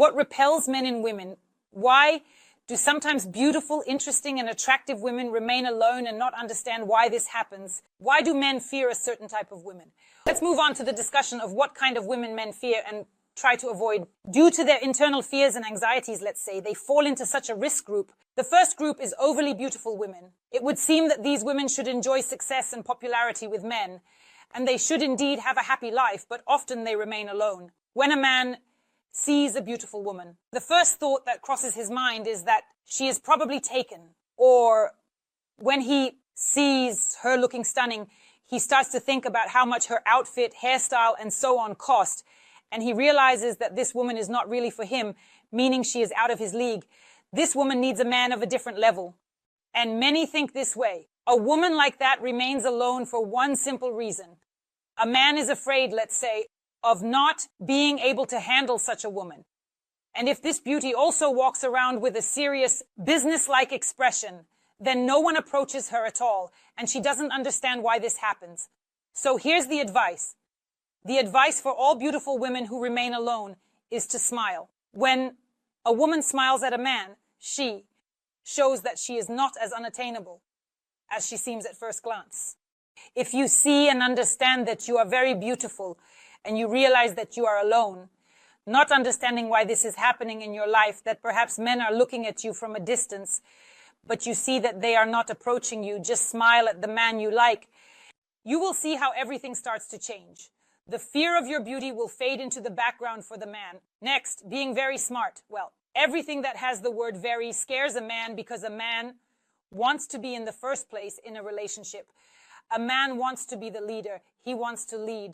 What repels men in women? Why do sometimes beautiful, interesting, and attractive women remain alone and not understand why this happens? Why do men fear a certain type of women? Let's move on to the discussion of what kind of women men fear and try to avoid. Due to their internal fears and anxieties, let's say, they fall into such a risk group. The first group is overly beautiful women. It would seem that these women should enjoy success and popularity with men, and they should indeed have a happy life, but often they remain alone. When a man sees a beautiful woman, the first thought that crosses his mind is that she is probably taken. Or when he sees her looking stunning, he starts to think about how much her outfit, hairstyle, and so on cost. And he realizes that this woman is not really for him, meaning she is out of his league. This woman needs a man of a different level. And many think this way. A woman like that remains alone for one simple reason. A man is afraid, let's say, of not being able to handle such a woman. And if this beauty also walks around with a serious, business-like expression, then no one approaches her at all, and she doesn't understand why this happens. So here's the advice. The advice for all beautiful women who remain alone is to smile. When a woman smiles at a man, she shows that she is not as unattainable as she seems at first glance. If you see and understand that you are very beautiful and you realize that you are alone, not understanding why this is happening in your life, that perhaps men are looking at you from a distance, but you see that they are not approaching you, just smile at the man you like, you will see how everything starts to change. The fear of your beauty will fade into the background for the man. Next, being very smart. Well, everything that has the word very scares a man because a man wants to be in the first place in a relationship. A man wants to be the leader. He wants to lead.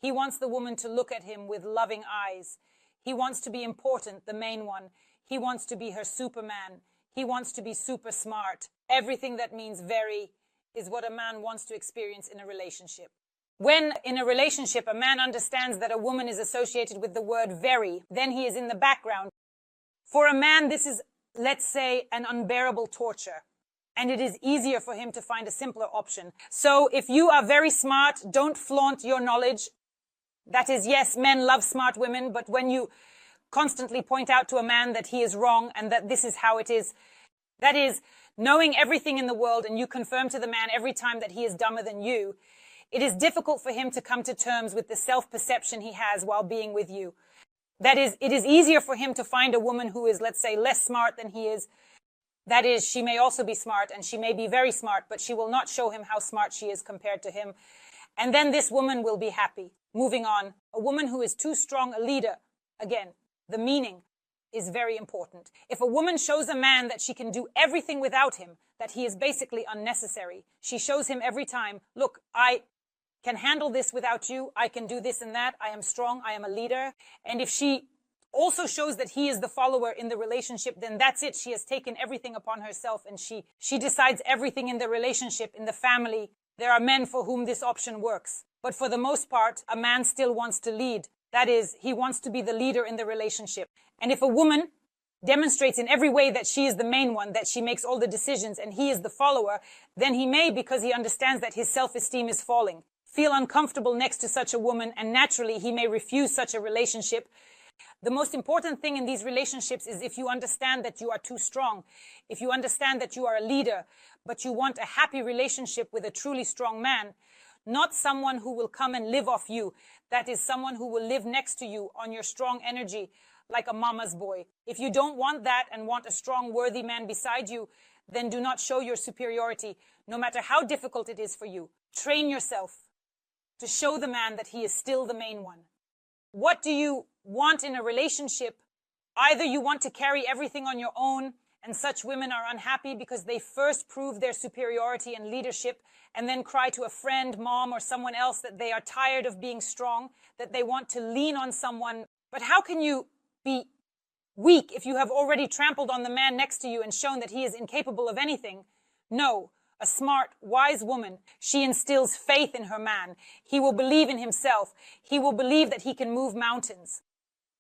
He wants the woman to look at him with loving eyes. He wants to be important, the main one. He wants to be her Superman. He wants to be super smart. Everything that means very is what a man wants to experience in a relationship. When in a relationship, a man understands that a woman is associated with the word very, then he is in the background. For a man, this is, let's say, an unbearable torture. And it is easier for him to find a simpler option. So if you are very smart, don't flaunt your knowledge. That is, yes, men love smart women, but when you constantly point out to a man that he is wrong and that this is how it is, that is, knowing everything in the world and you confirm to the man every time that he is dumber than you, it is difficult for him to come to terms with the self-perception he has while being with you. That is, it is easier for him to find a woman who is, let's say, less smart than he is. That is, she may also be smart and she may be very smart, but she will not show him how smart she is compared to him. And then this woman will be happy. Moving on, a woman who is too strong a leader. Again, the meaning is very important. If a woman shows a man that she can do everything without him, that he is basically unnecessary, she shows him every time, look, I can handle this without you. I can do this and that. I am strong. I am a leader. And if she also shows that he is the follower in the relationship, then that's it. She has taken everything upon herself and she decides everything in the relationship, in the family. There are men for whom this option works. But for the most part, a man still wants to lead. That is, he wants to be the leader in the relationship. And if a woman demonstrates in every way that she is the main one, that she makes all the decisions and he is the follower, then he may, because he understands that his self-esteem is falling, feel uncomfortable next to such a woman, and naturally he may refuse such a relationship. The most important thing in these relationships is if you understand that you are too strong, if you understand that you are a leader, but you want a happy relationship with a truly strong man, not someone who will come and live off you. That is someone who will live next to you on your strong energy, like a mama's boy. If you don't want that and want a strong, worthy man beside you, then do not show your superiority, no matter how difficult it is for you. Train yourself to show the man that he is still the main one. What do you want in a relationship? Either you want to carry everything on your own, and such women are unhappy because they first prove their superiority and leadership and then cry to a friend, mom, or someone else that they are tired of being strong, that they want to lean on someone. But how can you be weak if you have already trampled on the man next to you and shown that he is incapable of anything? No. A smart, wise woman, she instills faith in her man. He will believe in himself. He will believe that he can move mountains.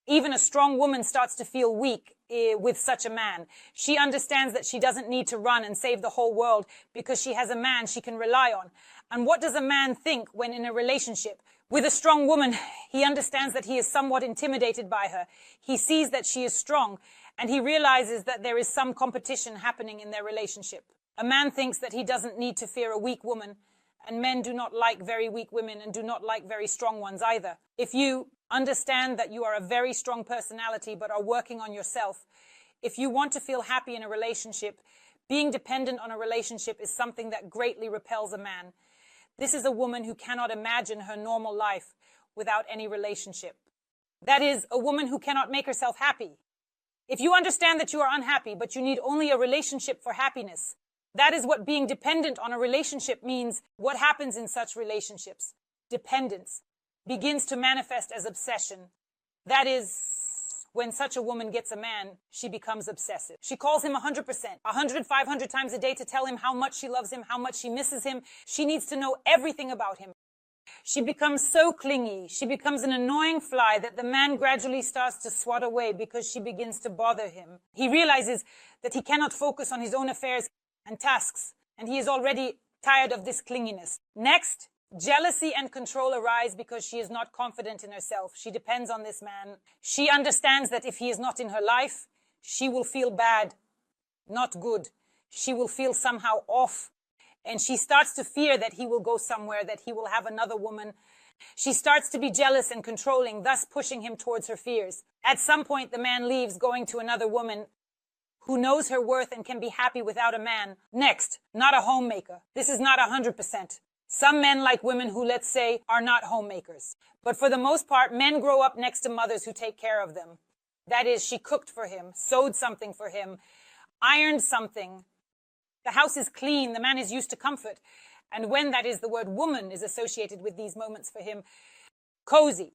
Even a strong woman starts to feel weak with such a man. She understands that she doesn't need to run and save the whole world because she has a man she can rely on. And what does a man think when in a relationship, With a strong woman, he understands that he is somewhat intimidated by her. He sees that she is strong, and he realizes that there is some competition happening in their relationship. A man thinks that he doesn't need to fear a weak woman, and men do not like very weak women and do not like very strong ones either. If you understand that you are a very strong personality but are working on yourself, if you want to feel happy in a relationship, being dependent on a relationship is something that greatly repels a man. This is a woman who cannot imagine her normal life without any relationship. That is, a woman who cannot make herself happy. If you understand that you are unhappy, but you need only a relationship for happiness, that is what being dependent on a relationship means. What happens in such relationships? Dependence begins to manifest as obsession. That is, when such a woman gets a man, she becomes obsessive. She calls him 100%, 100, 500 times a day to tell him how much she loves him, how much she misses him. She needs to know everything about him. She becomes so clingy. She becomes an annoying fly that the man gradually starts to swat away because she begins to bother him. He realizes that he cannot focus on his own affairs and tasks, and he is already tired of this clinginess. Next, jealousy and control arise because she is not confident in herself. She depends on this man. She understands that if he is not in her life, she will feel bad, not good. She will feel somehow off, and she starts to fear that he will go somewhere, that he will have another woman. She starts to be jealous and controlling, thus pushing him towards her fears. At some point, the man leaves, going to another woman who knows her worth and can be happy without a man. Next, not a homemaker. This is not 100%. Some men like women who, let's say, are not homemakers. But for the most part, men grow up next to mothers who take care of them. That is, she cooked for him, sewed something for him, ironed something. The house is clean. The man is used to comfort. And when that is, the word woman is associated with these moments for him. Cozy,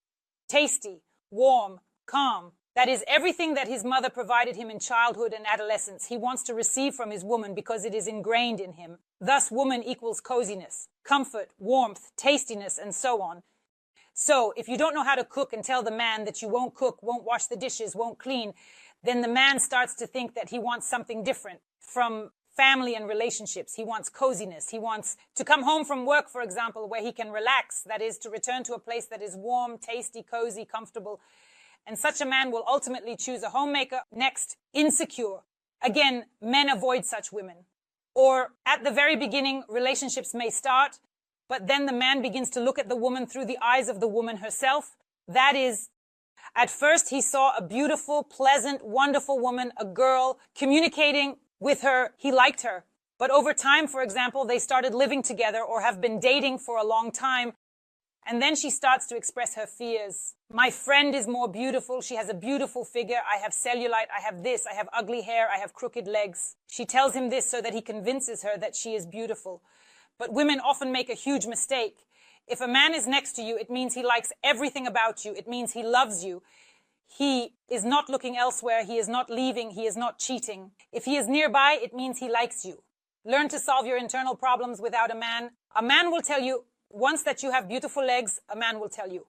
tasty, warm, calm. That is everything that his mother provided him in childhood and adolescence. He wants to receive from his woman because it is ingrained in him. Thus, woman equals coziness, comfort, warmth, tastiness, and so on. So, if you don't know how to cook and tell the man that you won't cook, won't wash the dishes, won't clean, then the man starts to think that he wants something different from family and relationships. He wants coziness. He wants to come home from work, for example, where he can relax. That is, to return to a place that is warm, tasty, cozy, comfortable. And such a man will ultimately choose a homemaker. Next, insecure. Again, men avoid such women. Or at the very beginning, relationships may start, but then the man begins to look at the woman through the eyes of the woman herself. That is, at first he saw a beautiful, pleasant, wonderful woman, a girl, communicating with her. He liked her. But over time, for example, they started living together or have been dating for a long time. And then she starts to express her fears. My friend is more beautiful. She has a beautiful figure. I have cellulite. I have this. I have ugly hair. I have crooked legs. She tells him this so that he convinces her that she is beautiful. But women often make a huge mistake. If a man is next to you, it means he likes everything about you. It means he loves you. He is not looking elsewhere. He is not leaving. He is not cheating. If he is nearby, it means he likes you. Learn to solve your internal problems without a man. A man will tell you, once that you have beautiful legs, a man will tell you.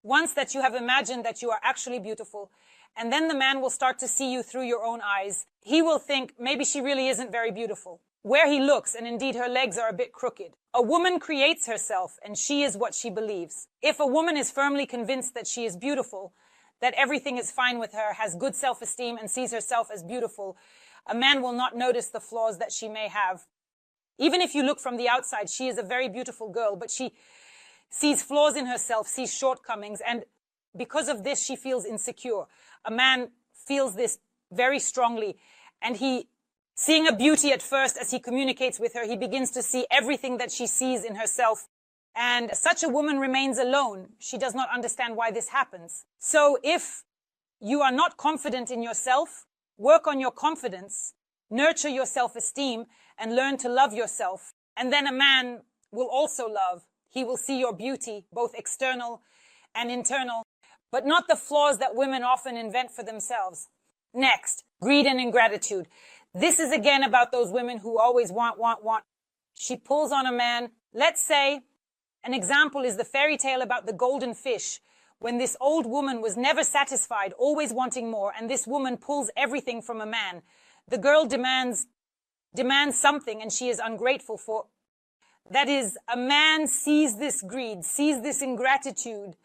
Once that you have imagined that you are actually beautiful, and then the man will start to see you through your own eyes. He will think, maybe she really isn't very beautiful. Where he looks, and indeed her legs are a bit crooked. A woman creates herself, and she is what she believes. If a woman is firmly convinced that she is beautiful, that everything is fine with her, has good self-esteem, and sees herself as beautiful, a man will not notice the flaws that she may have. Even if you look from the outside, she is a very beautiful girl, but she sees flaws in herself, sees shortcomings, and because of this, she feels insecure. A man feels this very strongly, and seeing a beauty at first as he communicates with her, he begins to see everything that she sees in herself. And such a woman remains alone. She does not understand why this happens. So if you are not confident in yourself, work on your confidence, nurture your self-esteem, and learn to love yourself. And then a man will also love. He will see your beauty, both external and internal, but not the flaws that women often invent for themselves. Next, greed and ingratitude. This is again about those women who always want. She pulls on a man. Let's say an example is the fairy tale about the golden fish, when this old woman was never satisfied, always wanting more, and this woman pulls everything from a man. The girl demands something, and she is ungrateful for That is, a man sees this greed, sees this ingratitude,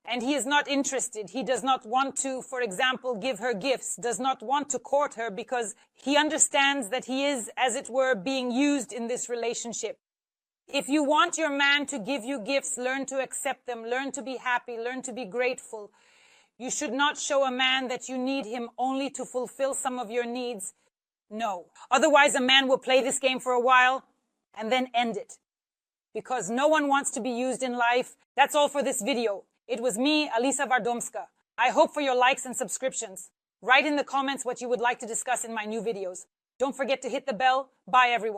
and he is not interested. He does not want to, for example, give her gifts, does not want to court her because he understands that he is, as it were, being used in this relationship. If you want your man to give you gifts, learn to accept them, learn to be happy, learn to be grateful. You should not show a man that you need him only to fulfill some of your needs. No. Otherwise, a man will play this game for a while and then end it. Because no one wants to be used in life. That's all for this video. It was me, Alisa Vardomska. I hope for your likes and subscriptions. Write in the comments what you would like to discuss in my new videos. Don't forget to hit the bell. Bye, everyone.